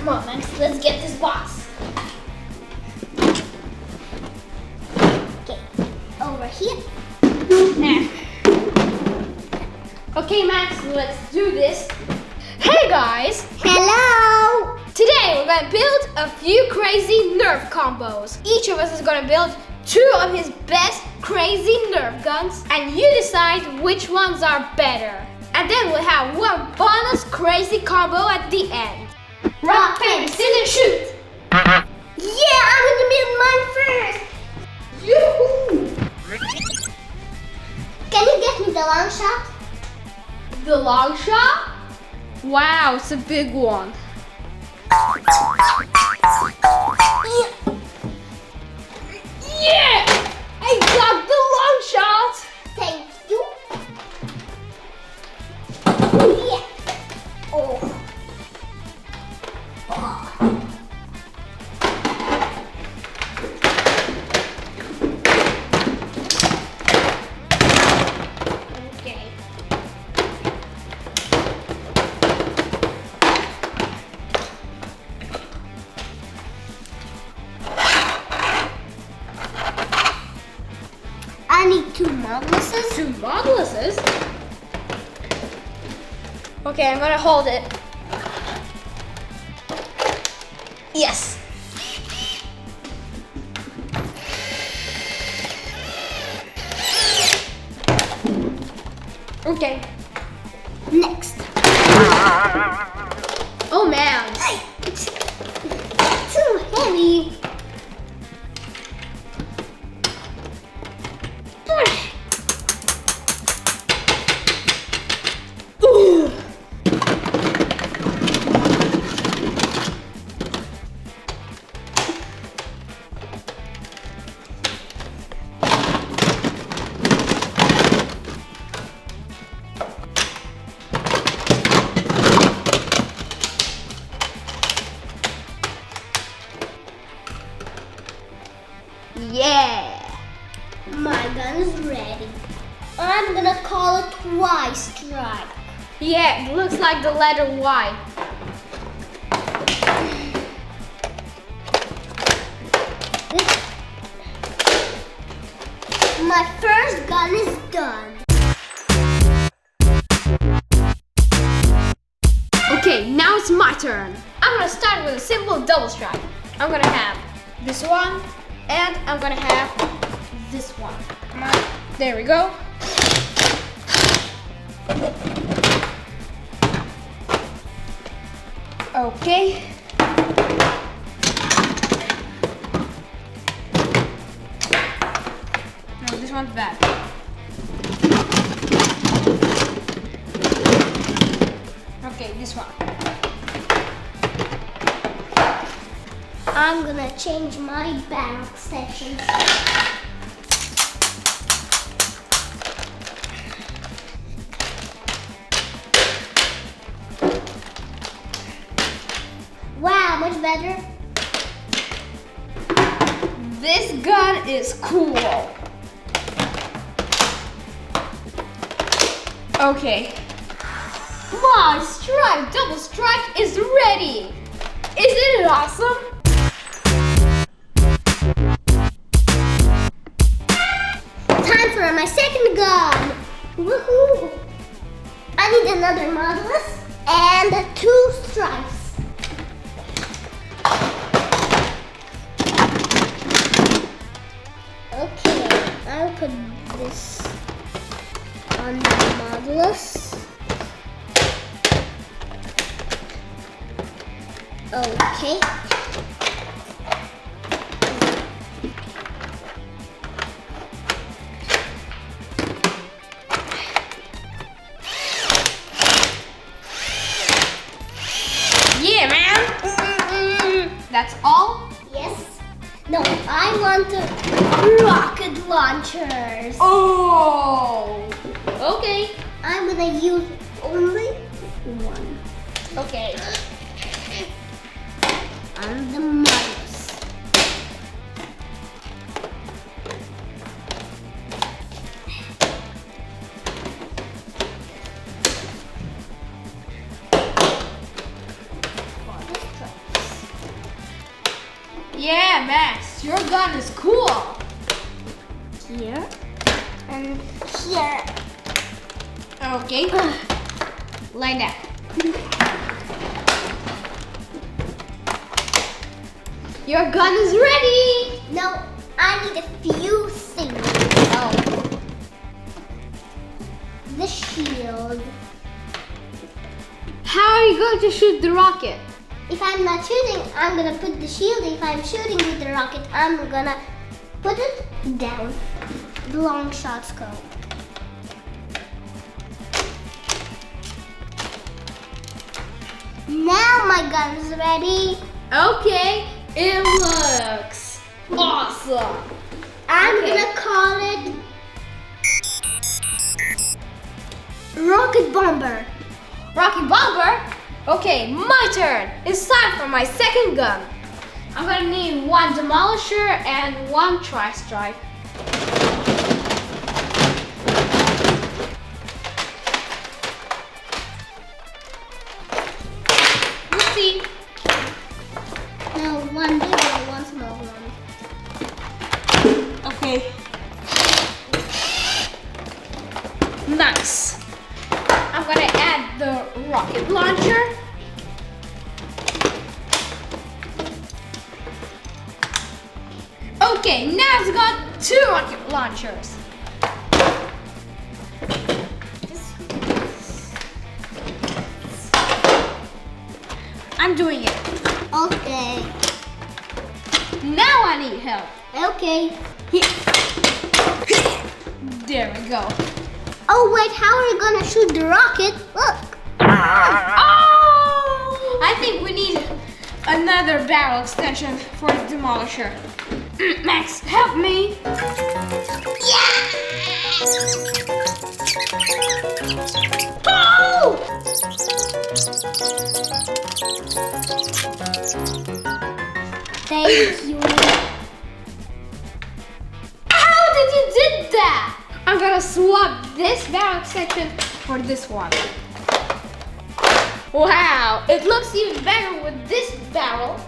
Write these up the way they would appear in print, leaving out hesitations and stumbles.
Come on, Max, let's get this box. Okay, over here. Okay, Max, let's do this. Hey guys! Hello! Today we're gonna build a few crazy Nerf combos. Each of us is gonna build 2 of his best crazy Nerf guns, and you decide which ones are better. And then we'll have one bonus crazy combo at the end. Rock, paper, scissors, shoot! Yeah, I'm gonna build mine first! Yoo-hoo! Can you get me the long shot? The long shot? Wow, it's a big one. Yeah! I got the long shot! Thank you. Yeah. Oh. Okay. I need 2 moduluses. 2 moduluses? Okay, I'm gonna hold it. Yes. Okay. Next. Oh man. It's too heavy. Ooh. Yeah. My gun is ready. I'm gonna call it Y-strike. Yeah, it looks like the letter Y. My first gun is done. Okay, now it's my turn. I'm gonna start with a simple double strike. I'm gonna have this one, and I'm gonna have this one. Come on, there we go. Okay. No, this one's bad. Okay, this one. I'm gonna change my barrel section. Wow, much better. This gun is cool. Okay. My strike, double strike is ready. Isn't it awesome? Time for my second gun. Woohoo! I need another modulus and 2 strikes. Okay, I'll put this on the modulus. Okay. Yeah, man. That's all? Yes. No, I want the rocket launchers. Oh. Okay. I'm gonna use only 1. Okay. On the modulus. Yeah, Max, your gun is cool. Here and here. Okay. Like that. Your gun is ready. No, I need a few things. Oh. The shield. How are you going to shoot the rocket? If I'm not shooting, I'm gonna put the shield. If I'm shooting with the rocket, I'm gonna put it down. The long shot scope. Now my gun is ready. Okay, it looks awesome. I'm Okay. gonna call it Rocket Bomber. Rocky Bomber? Okay, my turn. It's time for my second gun. I'm gonna need one Demolisher and one Tri-Strike. Let's see. No, one big one, one small one. Okay. Nice. I'm gonna add the rocket launcher. Okay, now it's got two rocket launchers. I'm doing it. Okay. Now I need help. Okay. There we go. Oh wait, how are you gonna shoot the rocket? Look. Oh! I think we need another barrel extension for the Demolisher. Max, help me. Oh! Thank you. How did you do that? I'm gonna swap this barrel extension for this one. Wow, it looks even better with this barrel.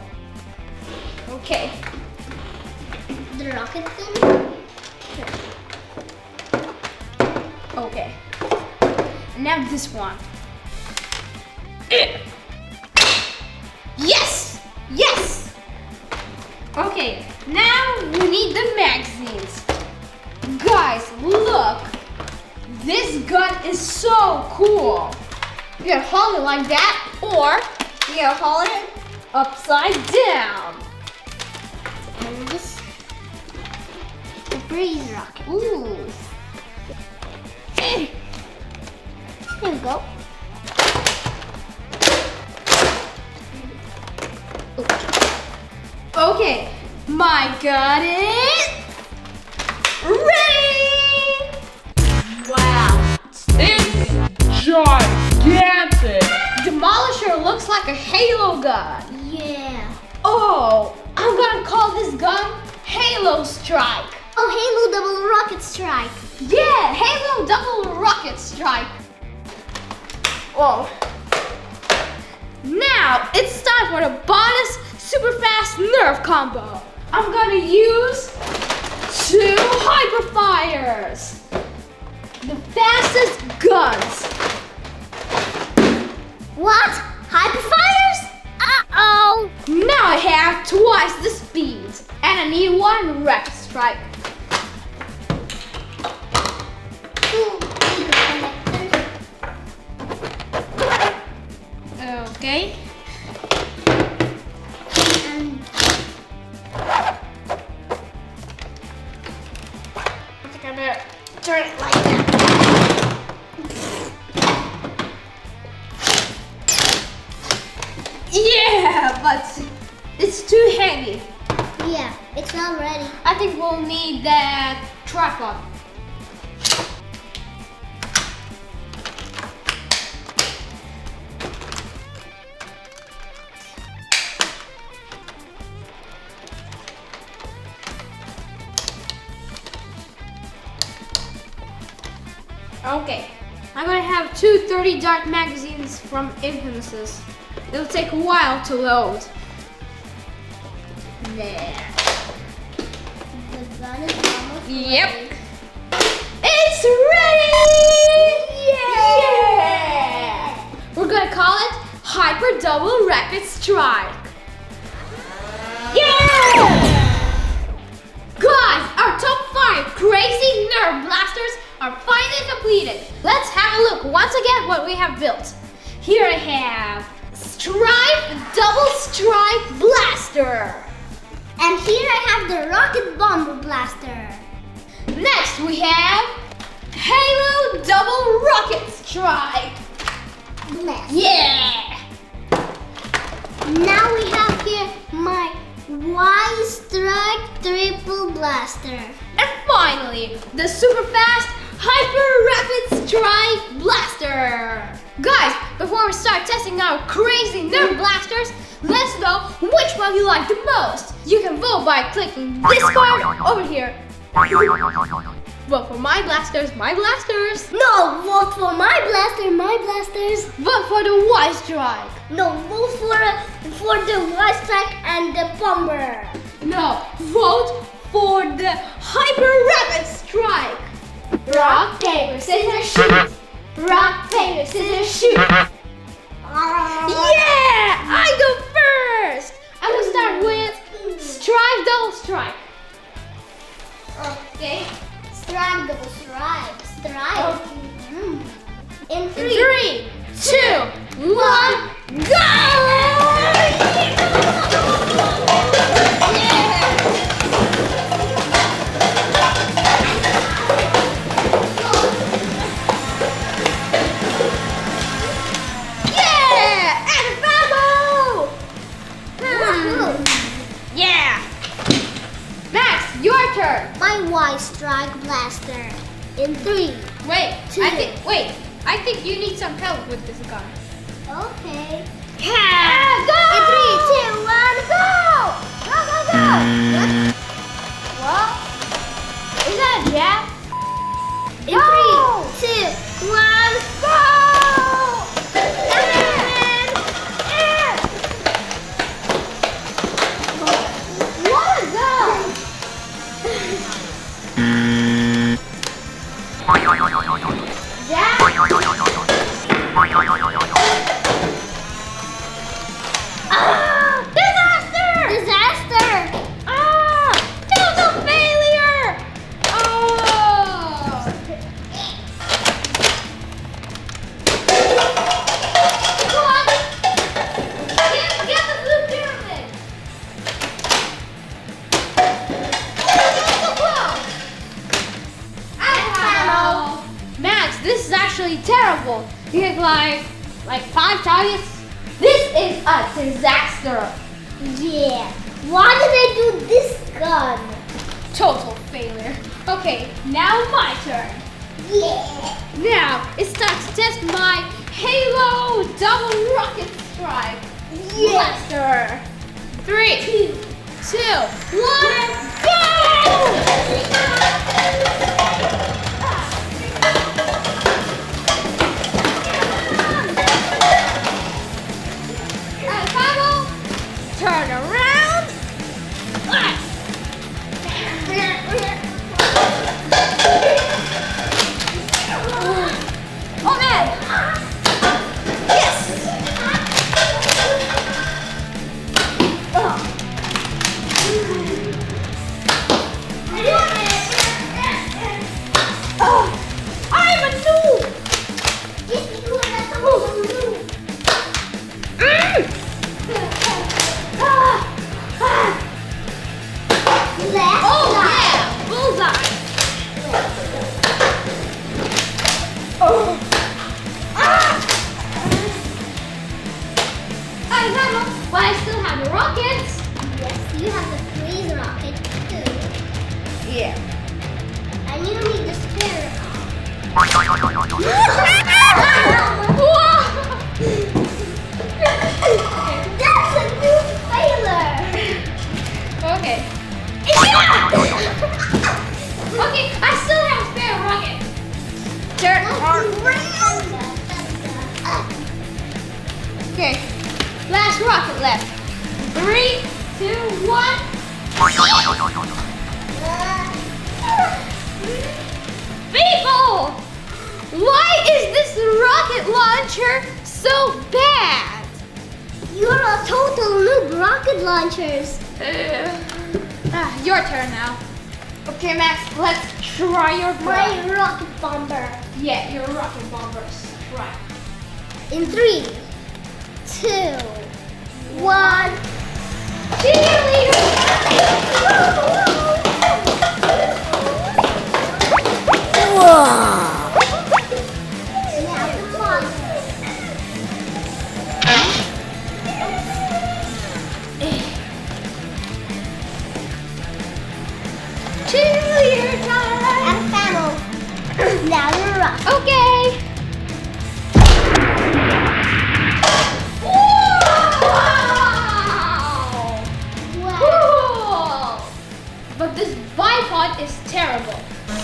Okay. The rocket thing? Okay. And now this one. Yes! Yes! Okay, now we need the magazines. Guys, look! This gun is so cool! You can hold it like that, or you can hold it upside down. And this, the breeze rocket. Ooh. Here we go. Okay, my gun is ready! Wow, it's gigantic! Demolisher looks like a Halo gun. Yeah. Oh, I'm gonna call this gun Halo Strike. Oh, Halo Double Rocket Strike. Yeah, Halo Double Rocket Strike. Whoa. Now it's time for the bonus super fast Nerf combo. I'm gonna use two hyperfires. The fastest guns. What? Hyperfires? Uh-oh. Now I have twice the speed. And I need one Rapid Strike. Two big connectors. Okay. And I think I better turn it like that. Yeah, but it's too heavy. yeah, it's not ready. I think we'll need that tripod. Okay, I'm gonna have two 30 dart magazines from Infamous. It'll take a while to load. there. The gun is almost Yep. ready. It's ready! Yeah! We're gonna call it Hyper Double Rapid Strike. Yeah! Guys, our top 5 crazy Nerf blasters are finally completed. Let's have a look once again what we have built. Here I have Double Strike Blaster. And here I have the Rocket Bomber Blaster. Next we have Halo Double Rocket Strike. Blast. Yeah! Now we have here my Y-Strike Triple Blaster. And finally, the super fast Hyper Rapid Strike Blaster. Guys, before we start testing our crazy Nerf blasters, let's know which one you like the most. You can vote by clicking this card over here. Vote for my blasters, my blasters. No, vote for my blaster, my blasters. Vote for the Y-Strike. No, vote for the Y-Strike and the Bomber. No, vote for the Hyper Rapid Strike. Rock, paper, scissors, shoot. Rock, paper, scissors, shoot. Yeah! I go first! I'm gonna start with Strike Double Strike. Okay. Strike, double strike. Strike. In 3, 3, 2, 1, go! Yeah! And Bravo! Yeah! Next, your turn. My Y-Strike Blaster. In 3. Wait, Two. I think you need some help with this gun. Okay. Yeah! Go! In 3, 2, 1, go! Go, go, go! What? Is that a jab? In 3, 2, 1, go! What a gun! Jab? Disaster! Disaster! Total failure! Oh! Come on! Get the blue pyramid! Ow! Max, this is actually terrible. You get like 5 targets. This is a disaster. Yeah. Why did I do this gun? Total failure. Okay, now my turn. Yeah. Now it's time to test my Halo Double Rocket Strike Blaster. 3, 2, 1, go! Turn around. Oh man! Yes! I'm a noob! Oh yeah! Bullseye! I have but I still have the rockets. Yes, you have the freeze rocket too. Yeah. And you need the spare. That's a new failure. Okay. Okay, I still have a spare rocket. Turn around. Okay. Last rocket left. 3, 2, 1. People! Why is this rocket launcher so bad? You're a total noob rocket launchers. Your turn now. Okay, Max, let's try your My gun. rocket bomber. Yeah, your rocket bombers. Right. In 3, 2, 1. Cheerleader time! And panel. Now you're rock. Okay. Wow! Wow. Cool! But this bipod is terrible.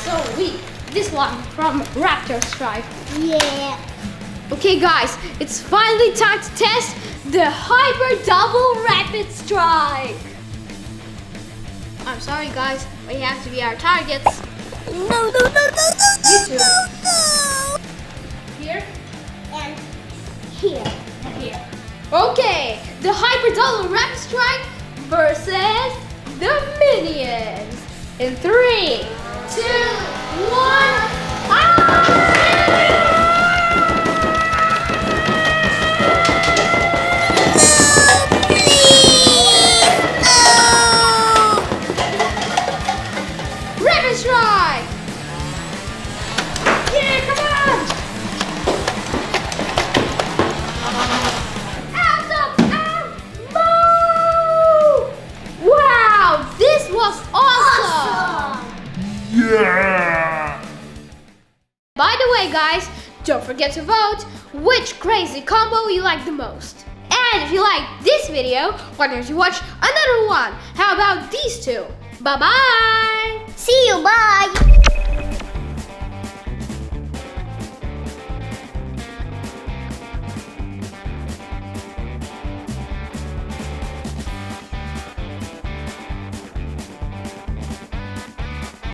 So weak. This one from Raptor Strike. Yeah. Okay guys, it's finally time to test the Hyper Double Rapid Strike. I'm sorry guys, but you have to be our targets. No. You too. Here And here. and here. Okay, the Hyper Double Rapid Strike versus the Minions. In 3, 2, 1. Rapid Strike! Yeah, come on! Out of ammo! Wow, this was awesome! Yeah! By the way, guys, don't forget to vote which crazy combo you like the most. And if you like this video, why don't you watch another one? How about these two? Bye-bye! See you. Bye.